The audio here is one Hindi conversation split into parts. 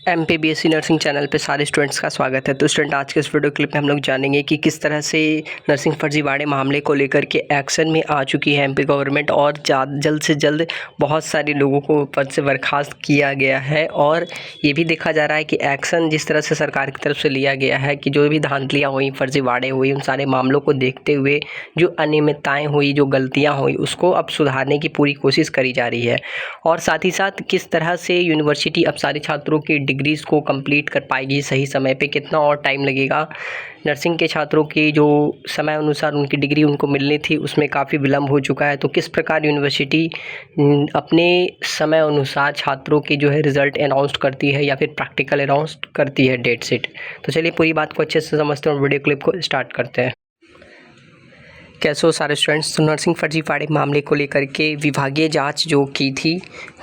MPBSC नर्सिंग चैनल पे सारे स्टूडेंट्स का स्वागत है। तो स्टूडेंट, आज के इस वीडियो क्लिप में हम लोग जानेंगे कि किस तरह से नर्सिंग फर्जीवाड़े मामले को लेकर के एक्शन में आ चुकी है MP गवर्नमेंट और जल्द से जल्द बहुत सारे लोगों को पद से बर्खास्त किया गया है। और ये भी देखा जा रहा है कि एक्शन जिस तरह से सरकार की तरफ से लिया गया है कि जो भी धांधलियाँ हुई, फर्जीवाड़े हुई, उन सारे मामलों को देखते हुए जो अनियमितताएँ हुई, जो गलतियाँ हुई, उसको अब सुधारने की पूरी कोशिश करी जा रही है। और साथ ही साथ किस तरह से यूनिवर्सिटी अब सारे छात्रों की डिग्रीज़ को कंप्लीट कर पाएगी सही समय पे, कितना और टाइम लगेगा। नर्सिंग के छात्रों की जो समय अनुसार उनकी डिग्री उनको मिलनी थी उसमें काफ़ी विलम्ब हो चुका है। तो किस प्रकार यूनिवर्सिटी अपने समय अनुसार छात्रों की जो है रिज़ल्ट अनाउंस करती है या फिर प्रैक्टिकल अनाउंस करती है डेट शीट। तो चलिए पूरी बात को अच्छे से समझते हैं और वीडियो क्लिप को स्टार्ट करते हैं। कैसे हो सारे स्टूडेंट्स। तो नर्सिंग फर्जीवाड़े मामले को लेकर के विभागीय जांच जो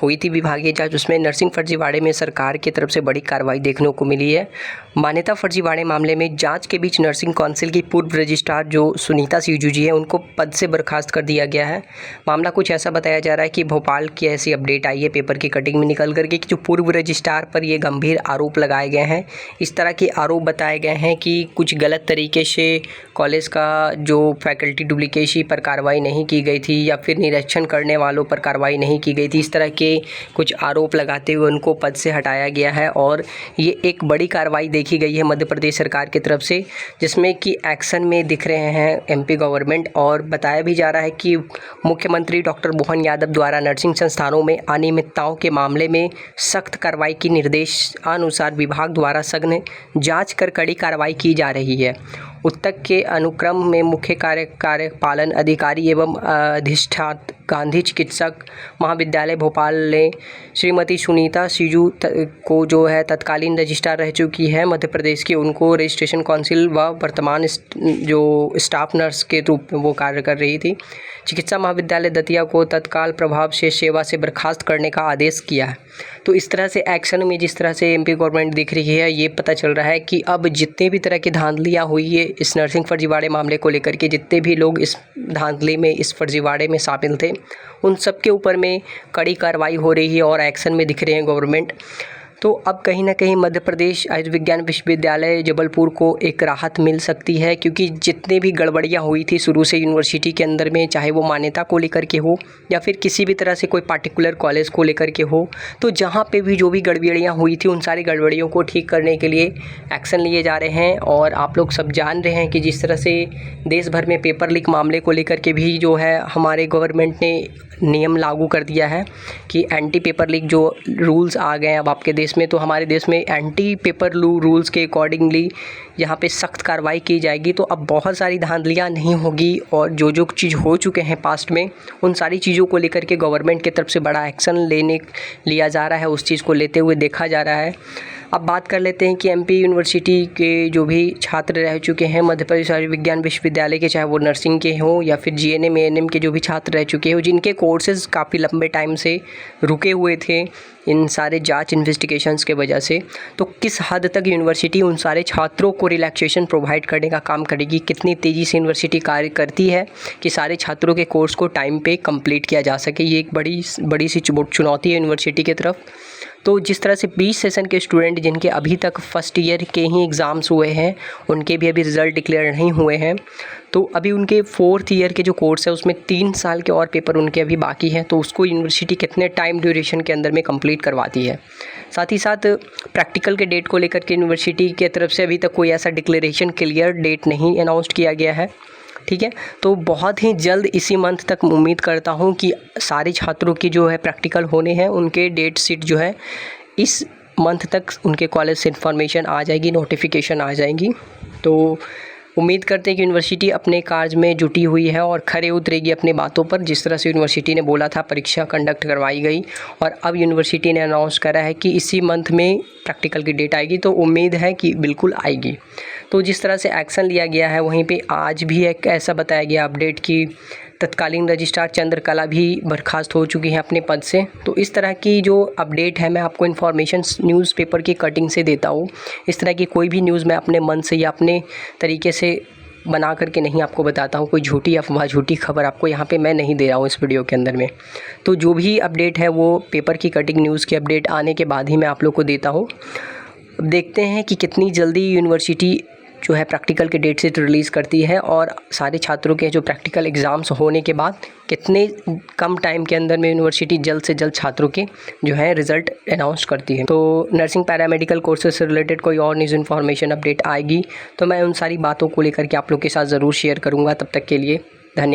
हुई थी विभागीय जांच, उसमें नर्सिंग फर्जीवाड़े में सरकार की तरफ से बड़ी कार्रवाई देखने को मिली है। मान्यता फर्जीवाड़े मामले में जांच के बीच नर्सिंग काउंसिल की पूर्व रजिस्ट्रार जो सुनीता सीजू जी है, उनको पद से बर्खास्त कर दिया गया है। मामला कुछ ऐसा बताया जा रहा है कि भोपाल की ऐसी अपडेट आई है पेपर की कटिंग में निकल करके कि जो पूर्व रजिस्ट्रार पर ये गंभीर आरोप लगाए गए हैं। इस तरह के आरोप बताए गए हैं कि कुछ गलत तरीके से कॉलेज का जो फैकल्टी डुप्लीकेसी पर कार्रवाई नहीं की गई थी या फिर निरीक्षण करने वालों पर कार्रवाई नहीं की गई थी। इस तरह के कुछ आरोप लगाते हुए उनको पद से हटाया गया है और ये एक बड़ी कार्रवाई देखी गई है मध्य प्रदेश सरकार की तरफ से, जिसमें कि एक्शन में दिख रहे हैं MP गवर्नमेंट। और बताया भी जा रहा है कि मुख्यमंत्री डॉक्टर मोहन यादव द्वारा नर्सिंग संस्थानों में अनियमितताओं के मामले में सख्त कार्रवाई की निर्देशानुसार विभाग द्वारा सघन जाँच कर कड़ी कार्रवाई की जा रही है। उत्तक के अनुक्रम में मुख्य कार्यपालन अधिकारी एवं अधिष्ठाता गांधी चिकित्सक महाविद्यालय भोपाल ने श्रीमती सुनीता सीजू को जो है तत्कालीन रजिस्ट्रार रह चुकी है मध्य प्रदेश की, उनको रजिस्ट्रेशन काउंसिल व वर्तमान जो स्टाफ नर्स के रूप में वो कार्य कर रही थी, चिकित्सा महाविद्यालय दतिया को तत्काल प्रभाव से सेवा से बर्खास्त करने का आदेश किया है। तो इस तरह से एक्शन में जिस तरह से MP गवर्नमेंट दिख रही है, ये पता चल रहा है कि अब जितने भी तरह की धांधलियाँ हुई है इस नर्सिंग फर्जीवाड़े मामले को लेकर के, जितने भी लोग इस धांधली में, इस फर्जीवाड़े में शामिल थे, उन सब के ऊपर में कड़ी कार्रवाई हो रही है और एक्शन में दिख रहे हैं गवर्नमेंट। तो अब कहीं ना कहीं मध्य प्रदेश आयुर्विज्ञान विश्वविद्यालय जबलपुर को एक राहत मिल सकती है, क्योंकि जितने भी गड़बड़ियाँ हुई थी शुरू से यूनिवर्सिटी के अंदर में, चाहे वो मान्यता को लेकर के हो या फिर किसी भी तरह से कोई पार्टिकुलर कॉलेज को लेकर के हो, तो जहाँ पे भी जो भी गड़बड़ियाँ हुई थी उन सारी गड़बड़ियों को ठीक करने के लिए एक्शन लिए जा रहे हैं। और आप लोग सब जान रहे हैं कि जिस तरह से देश भर में पेपर लीक मामले को लेकर के भी जो है हमारे गवर्नमेंट ने नियम लागू कर दिया है कि एंटी पेपर लीक जो रूल्स आ गए हैं अब आपके देश में, तो हमारे देश में एंटी पेपर रूल्स के अकॉर्डिंगली यहाँ पे सख्त कार्रवाई की जाएगी। तो अब बहुत सारी धांधलियाँ नहीं होगी और जो जो चीज़ हो चुके हैं पास्ट में, उन सारी चीज़ों को लेकर के गवर्नमेंट की तरफ से बड़ा एक्शन लिया जा रहा है, उस चीज़ को लेते हुए देखा जा रहा है। अब बात कर लेते हैं कि MP यूनिवर्सिटी के जो भी छात्र रह चुके हैं मध्य प्रदेश आयुर्विज्ञान विश्वविद्यालय के, चाहे वो नर्सिंग के हों या फिर GNM ANM के जो भी छात्र रह चुके हो, जिनके कोर्सेज़ काफ़ी लंबे टाइम से रुके हुए थे इन सारे जांच इन्वेस्टिगेशंस के वजह से, तो किस हद तक यूनिवर्सिटी उन सारे छात्रों को रिलैक्सेशन प्रोवाइड करने का काम करेगी, कितनी तेज़ी से यूनिवर्सिटी कार्य करती है कि सारे छात्रों के कोर्स को टाइम पे कंप्लीट किया जा सके। ये एक बड़ी सी चुनौती है यूनिवर्सिटी की तरफ। तो जिस तरह से 20 सेशन के स्टूडेंट जिनके अभी तक फर्स्ट ईयर के ही एग्ज़ाम्स हुए हैं, उनके भी अभी रिज़ल्ट डिक्लेयर नहीं हुए हैं, तो अभी उनके 4th ईयर के जो कोर्स है उसमें 3 साल के और पेपर उनके अभी बाकी हैं, तो उसको यूनिवर्सिटी कितने टाइम ड्यूरेशन के अंदर में कंप्लीट करवाती है। साथ ही साथ प्रैक्टिकल के डेट को लेकर के यूनिवर्सिटी की तरफ से अभी तक कोई ऐसा डिक्लेरेशन क्लियर डेट नहीं अनाउंस किया गया है, ठीक है। तो बहुत ही जल्द इसी मंथ तक उम्मीद करता हूँ कि सारे छात्रों की जो है प्रैक्टिकल होने हैं, उनके डेट शीट जो है इस मंथ तक उनके कॉलेज से इन्फॉर्मेशन आ जाएगी, नोटिफिकेशन आ जाएगी। तो उम्मीद करते हैं कि यूनिवर्सिटी अपने कार्य में जुटी हुई है और खरे उतरेगी अपनी बातों पर। जिस तरह से यूनिवर्सिटी ने बोला था परीक्षा कंडक्ट करवाई गई और अब यूनिवर्सिटी ने अनाउंस करा है कि इसी मंथ में प्रैक्टिकल की डेट आएगी, तो उम्मीद है कि बिल्कुल आएगी। तो जिस तरह से एक्शन लिया गया है, वहीं पे आज भी एक ऐसा बताया गया अपडेट कि तत्कालीन रजिस्ट्रार चंद्रकला भी बर्खास्त हो चुकी हैं अपने पद से। तो इस तरह की जो अपडेट है मैं आपको इन्फॉर्मेशन न्यूज़पेपर की कटिंग से देता हूँ। इस तरह की कोई भी न्यूज़ मैं अपने मन से या अपने तरीके से बना करके नहीं आपको बताता हूँ, कोई झूठी अफवाह, झूठी खबर आपको यहाँ पे मैं नहीं दे रहा हूँ इस वीडियो के अंदर में। तो जो भी अपडेट है वो पेपर की कटिंग न्यूज़ की अपडेट आने के बाद ही मैं आप लोग को देता हूँ। अब देखते हैं कि कितनी जल्दी यूनिवर्सिटी जो है प्रैक्टिकल के डेट शीट रिलीज़ करती है और सारे छात्रों के जो प्रैक्टिकल एग्ज़ाम्स होने के बाद कितने कम टाइम के अंदर में यूनिवर्सिटी जल्द से जल्द छात्रों के जो है रिज़ल्ट अनाउंस करती है। तो नर्सिंग पैरामेडिकल कोर्सेज से रिलेटेड कोई और न्यूज़ इन्फॉर्मेशन अपडेट आएगी तो मैं उन सारी बातों को लेकर के आप लोग के साथ ज़रूर शेयर करूँगा। तब तक के लिए धन्यवाद।